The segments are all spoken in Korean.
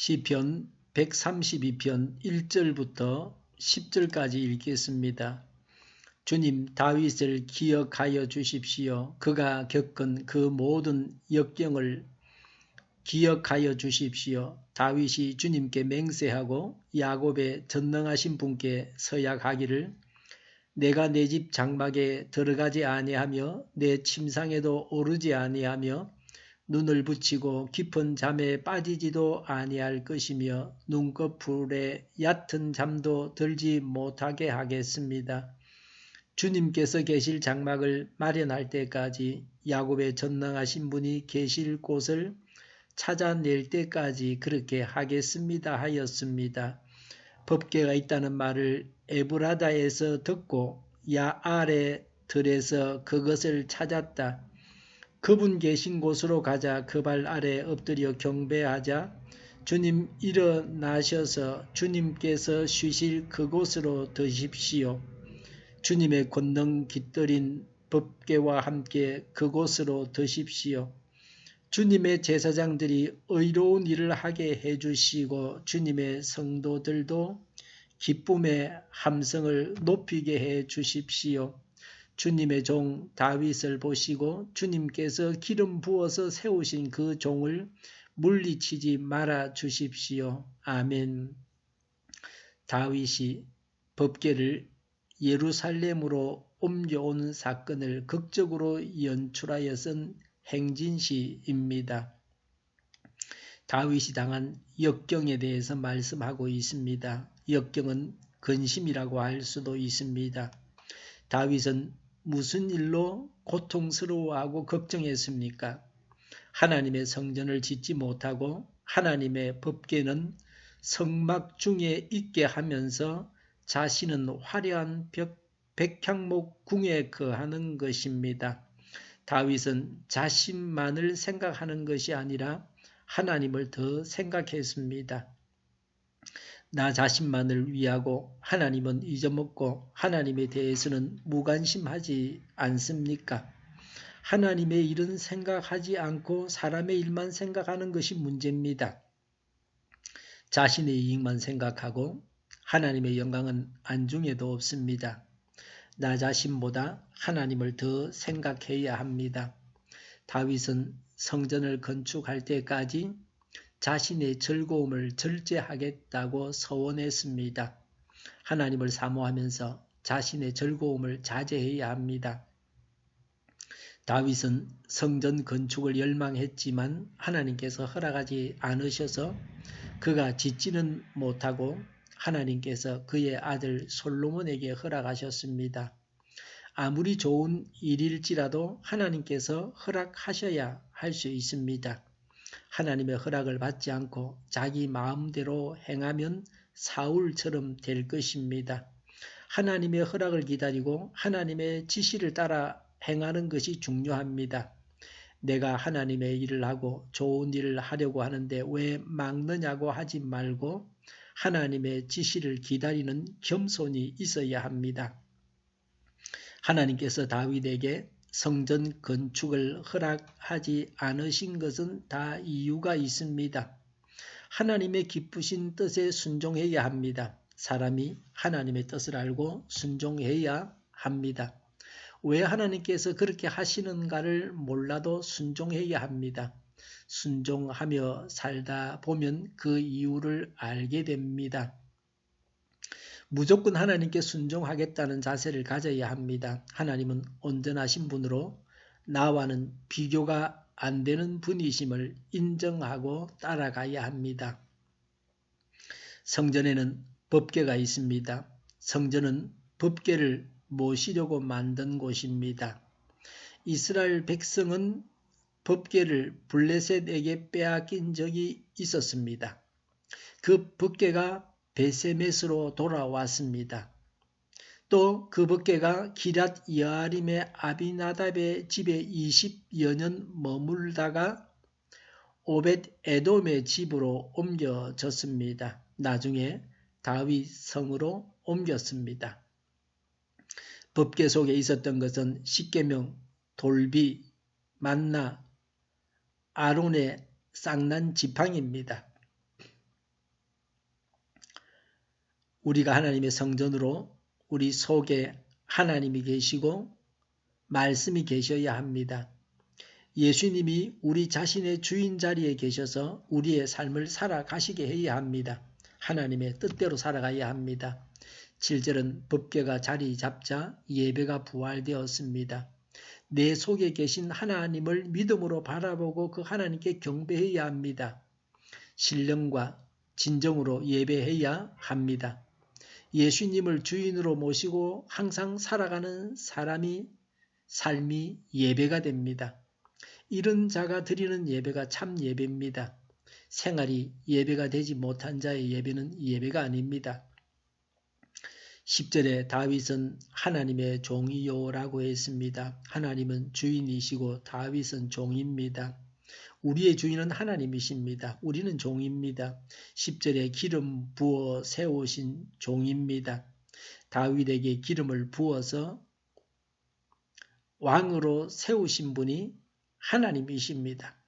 시편 132편 1절부터 10절까지 읽겠습니다. 주님, 다윗을 기억하여 주십시오. 그가 겪은 그 모든 역경을 기억하여 주십시오. 다윗이 주님께 맹세하고 야곱의 전능하신 분께 서약하기를 내가 내 집 장막에 들어가지 아니하며 내 침상에도 오르지 아니하며 눈을 붙이고 깊은 잠에 빠지지도 아니할 것이며 눈꺼풀에 얕은 잠도 들지 못하게 하겠습니다. 주님께서 계실 장막을 마련할 때까지 야곱의 전능하신 분이 계실 곳을 찾아낼 때까지 그렇게 하겠습니다 하였습니다. 법궤가 있다는 말을 에브라다에서 듣고 야알의 들에서 그것을 찾았다. 그분 계신 곳으로 가자. 그 발 아래 엎드려 경배하자. 주님 일어나셔서 주님께서 쉬실 그곳으로 드십시오. 주님의 권능 깃들인 법궤와 함께 그곳으로 드십시오. 주님의 제사장들이 의로운 일을 하게 해주시고 주님의 성도들도 기쁨의 함성을 높이게 해 주십시오. 주님의 종 다윗을 보시고 주님께서 기름 부어서 세우신 그 종을 물리치지 말아 주십시오. 아멘. 다윗이 법궤를 예루살렘으로 옮겨온 사건을 극적으로 연출하여 쓴 행진시입니다. 다윗이 당한 역경에 대해서 말씀하고 있습니다. 역경은 근심이라고 할 수도 있습니다. 다윗은 무슨 일로 고통스러워하고 걱정했습니까? 하나님의 성전을 짓지 못하고 하나님의 법궤는 성막 중에 있게 하면서 자신은 화려한 백향목 궁에 거하는 것입니다. 다윗은 자신만을 생각하는 것이 아니라 하나님을 더 생각했습니다. 나 자신만을 위하고 하나님은 잊어먹고 하나님에 대해서는 무관심하지 않습니까? 하나님의 일은 생각하지 않고 사람의 일만 생각하는 것이 문제입니다. 자신의 이익만 생각하고 하나님의 영광은 안중에도 없습니다. 나 자신보다 하나님을 더 생각해야 합니다. 다윗은 성전을 건축할 때까지 자신의 즐거움을 절제하겠다고 서원했습니다. 하나님을 사모하면서 자신의 즐거움을 자제해야 합니다. 다윗은 성전 건축을 열망했지만 하나님께서 허락하지 않으셔서 그가 짓지는 못하고 하나님께서 그의 아들 솔로몬에게 허락하셨습니다. 아무리 좋은 일일지라도 하나님께서 허락하셔야 할 수 있습니다. 하나님의 허락을 받지 않고 자기 마음대로 행하면 사울처럼 될 것입니다. 하나님의 허락을 기다리고 하나님의 지시를 따라 행하는 것이 중요합니다. 내가 하나님의 일을 하고 좋은 일을 하려고 하는데 왜 막느냐고 하지 말고 하나님의 지시를 기다리는 겸손이 있어야 합니다. 하나님께서 다윗에게 성전 건축을 허락하지 않으신 것은 다 이유가 있습니다. 하나님의 기쁘신 뜻에 순종해야 합니다. 사람이 하나님의 뜻을 알고 순종해야 합니다. 왜 하나님께서 그렇게 하시는가를 몰라도 순종해야 합니다. 순종하며 살다 보면 그 이유를 알게 됩니다. 무조건 하나님께 순종하겠다는 자세를 가져야 합니다. 하나님은 온전하신 분으로 나와는 비교가 안 되는 분이심을 인정하고 따라가야 합니다. 성전에는 법궤가 있습니다. 성전은 법궤를 모시려고 만든 곳입니다. 이스라엘 백성은 법궤를 블레셋에게 빼앗긴 적이 있었습니다. 그 법궤가 베세메스로 돌아왔습니다. 또 그 법궤가 기럇 여아림의 아비나답의 집에 20여 년 머물다가 오벳 에돔의 집으로 옮겨졌습니다. 나중에 다윗 성으로 옮겼습니다. 법궤 속에 있었던 것은 십계명, 돌비, 만나, 아론의 쌍난 지팡입니다. 우리가 하나님의 성전으로 우리 속에 하나님이 계시고 말씀이 계셔야 합니다. 예수님이 우리 자신의 주인 자리에 계셔서 우리의 삶을 살아가시게 해야 합니다. 하나님의 뜻대로 살아가야 합니다. 7절은 법궤가 자리 잡자 예배가 부활되었습니다. 내 속에 계신 하나님을 믿음으로 바라보고 그 하나님께 경배해야 합니다. 신령과 진정으로 예배해야 합니다. 예수님을 주인으로 모시고 항상 살아가는 삶이 예배가 됩니다. 이런 자가 드리는 예배가 참 예배입니다. 생활이 예배가 되지 못한 자의 예배는 예배가 아닙니다. 10절에 다윗은 하나님의 종이요라고 했습니다. 하나님은 주인이시고 다윗은 종입니다. 우리의 주인은 하나님이십니다. 우리는 종입니다. 10절에 기름 부어 세우신 종입니다. 다윗에게 기름을 부어서 왕으로 세우신 분이 하나님이십니다.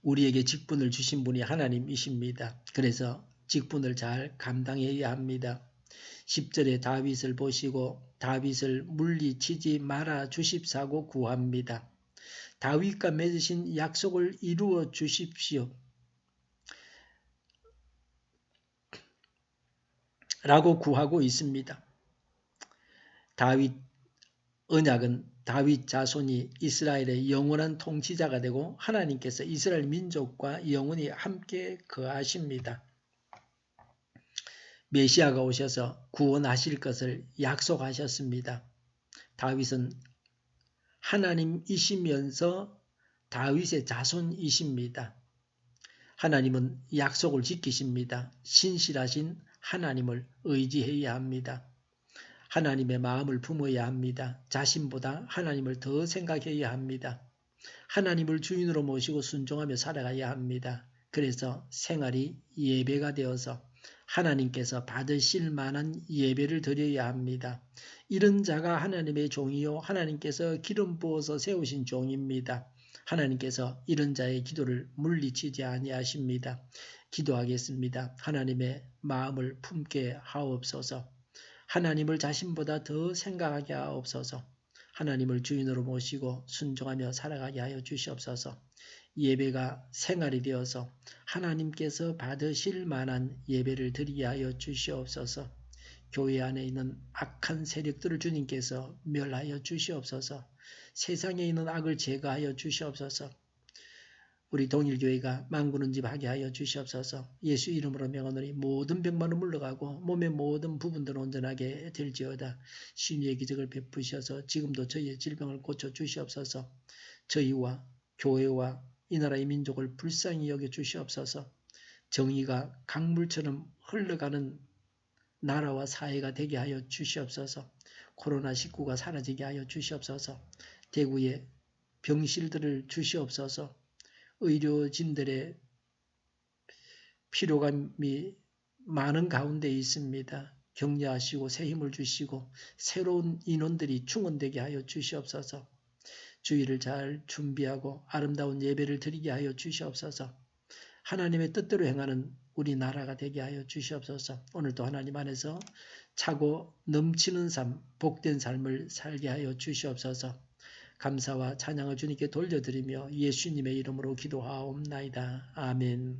우리에게 직분을 주신 분이 하나님이십니다. 그래서 직분을 잘 감당해야 합니다. 10절에 다윗을 보시고 다윗을 물리치지 말아 주십사고 구합니다. 다윗과 맺으신 약속을 이루어 주십시오. 라고 구하고 있습니다. 다윗 언약은 다윗 자손이 이스라엘의 영원한 통치자가 되고 하나님께서 이스라엘 민족과 영원히 함께 거하십니다. 메시아가 오셔서 구원하실 것을 약속하셨습니다. 다윗은 하나님이시면서 다윗의 자손이십니다. 하나님은 약속을 지키십니다. 신실하신 하나님을 의지해야 합니다. 하나님의 마음을 품어야 합니다. 자신보다 하나님을 더 생각해야 합니다. 하나님을 주인으로 모시고 순종하며 살아가야 합니다. 그래서 생활이 예배가 되어서 하나님께서 받으실 만한 예배를 드려야 합니다. 이런 자가 하나님의 종이요 하나님께서 기름 부어서 세우신 종입니다. 하나님께서 이런 자의 기도를 물리치지 아니하십니다. 기도하겠습니다. 하나님의 마음을 품게 하옵소서. 하나님을 자신보다 더 생각하게 하옵소서. 하나님을 주인으로 모시고 순종하며 살아가게 하여 주시옵소서. 예배가 생활이 되어서 하나님께서 받으실 만한 예배를 드리게 하여 주시옵소서. 교회 안에 있는 악한 세력들을 주님께서 멸하여 주시옵소서. 세상에 있는 악을 제거하여 주시옵소서. 우리 동일교회가 만구는 집 하게 하여 주시옵소서. 예수 이름으로 명하노니 모든 병만은 물러가고 몸의 모든 부분들은 온전하게 될지어다. 신유의 기적을 베푸셔서 지금도 저희의 질병을 고쳐 주시옵소서. 저희와 교회와 이 나라의 민족을 불쌍히 여겨 주시옵소서. 정의가 강물처럼 흘러가는 나라와 사회가 되게 하여 주시옵소서. 코로나19가 사라지게 하여 주시옵소서. 대구에 병실들을 주시옵소서. 의료진들의 피로감이 많은 가운데 있습니다. 격려하시고 새 힘을 주시고 새로운 인원들이 충원되게 하여 주시옵소서. 주일을 잘 준비하고 아름다운 예배를 드리게 하여 주시옵소서. 하나님의 뜻대로 행하는 우리나라가 되게 하여 주시옵소서. 오늘도 하나님 안에서 차고 넘치는 삶, 복된 삶을 살게 하여 주시옵소서. 감사와 찬양을 주님께 돌려드리며 예수님의 이름으로 기도하옵나이다. 아멘.